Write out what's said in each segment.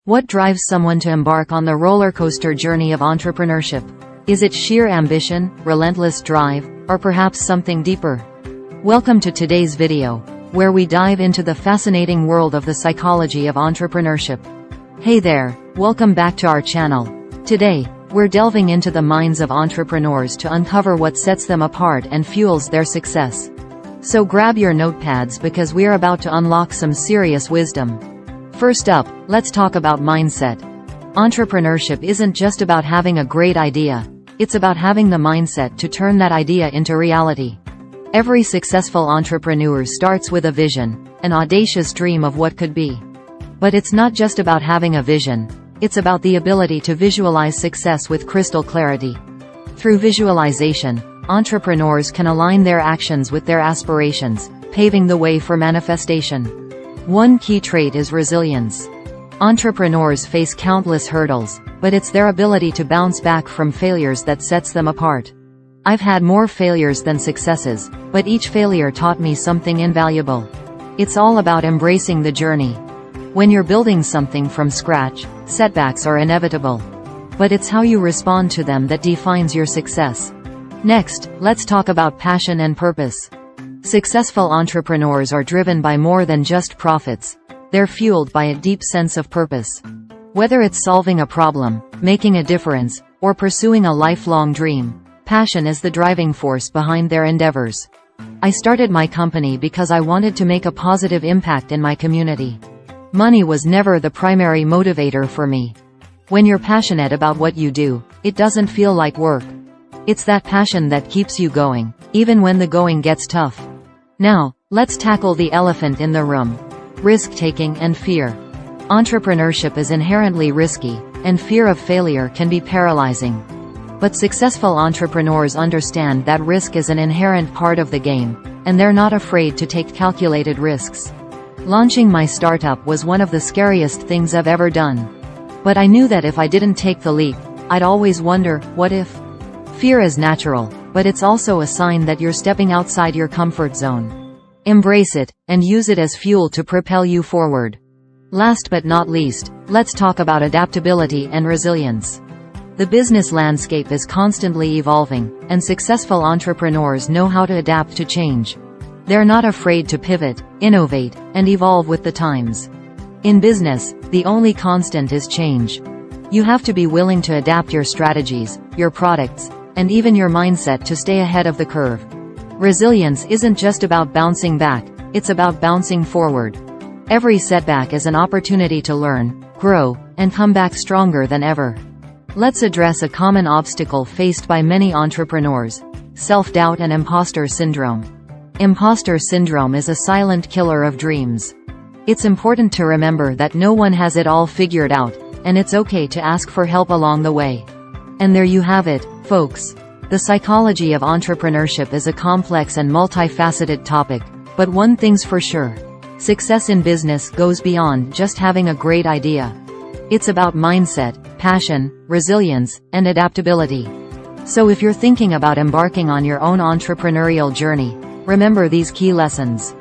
What drives someone to embark on the roller coaster journey of entrepreneurship? Is it sheer ambition, relentless drive, or perhaps something deeper? Welcome to today's video, where we dive into the fascinating world of the psychology of entrepreneurship. Hey there, welcome back to our channel. Today, we're delving into the minds of entrepreneurs to uncover what sets them apart and fuels their success. So grab your notepads because we're about to unlock some serious wisdom. First up, let's talk about mindset. Entrepreneurship isn't just about having a great idea, it's about having the mindset to turn that idea into reality. Every successful entrepreneur starts with a vision, an audacious dream of what could be. But it's not just about having a vision, it's about the ability to visualize success with crystal clarity. Through visualization, entrepreneurs can align their actions with their aspirations, paving the way for manifestation. One key trait is resilience. Entrepreneurs face countless hurdles, but it's their ability to bounce back from failures that sets them apart. I've had more failures than successes, but each failure taught me something invaluable. It's all about embracing the journey. When you're building something from scratch, setbacks are inevitable. But it's how you respond to them that defines your success. Next, let's talk about passion and purpose. Successful entrepreneurs are driven by more than just profits. They're fueled by a deep sense of purpose. Whether it's solving a problem, making a difference, or pursuing a lifelong dream, passion is the driving force behind their endeavors. I started my company because I wanted to make a positive impact in my community. Money was never the primary motivator for me. When you're passionate about what you do, it doesn't feel like work. It's that passion that keeps you going, even when the going gets tough. Now, let's tackle the elephant in the room: risk-taking and fear. Entrepreneurship is inherently risky, and fear of failure can be paralyzing. But successful entrepreneurs understand that risk is an inherent part of the game, and they're not afraid to take calculated risks. Launching my startup was one of the scariest things I've ever done. But I knew that if I didn't take the leap, I'd always wonder, what if? Fear is natural, but it's also a sign that you're stepping outside your comfort zone. Embrace it, and use it as fuel to propel you forward. Last but not least, let's talk about adaptability and resilience. The business landscape is constantly evolving, and successful entrepreneurs know how to adapt to change. They're not afraid to pivot, innovate, and evolve with the times. In business, the only constant is change. You have to be willing to adapt your strategies, your products, and even your mindset to stay ahead of the curve. Resilience isn't just about bouncing back, it's about bouncing forward. Every setback is an opportunity to learn, grow, and come back stronger than ever. Let's address a common obstacle faced by many entrepreneurs: self-doubt and imposter syndrome. Imposter syndrome is a silent killer of dreams. It's important to remember that no one has it all figured out, and it's okay to ask for help along the way. And there you have it, folks. The psychology of entrepreneurship is a complex and multifaceted topic, but one thing's for sure: success in business goes beyond just having a great idea. It's about mindset, passion, resilience, and adaptability. So if you're thinking about embarking on your own entrepreneurial journey, remember these key lessons.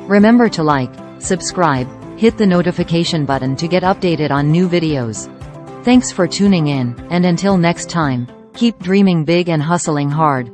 Remember to like, subscribe, hit the notification button to get updated on new videos. Thanks for tuning in, and until next time, keep dreaming big and hustling hard.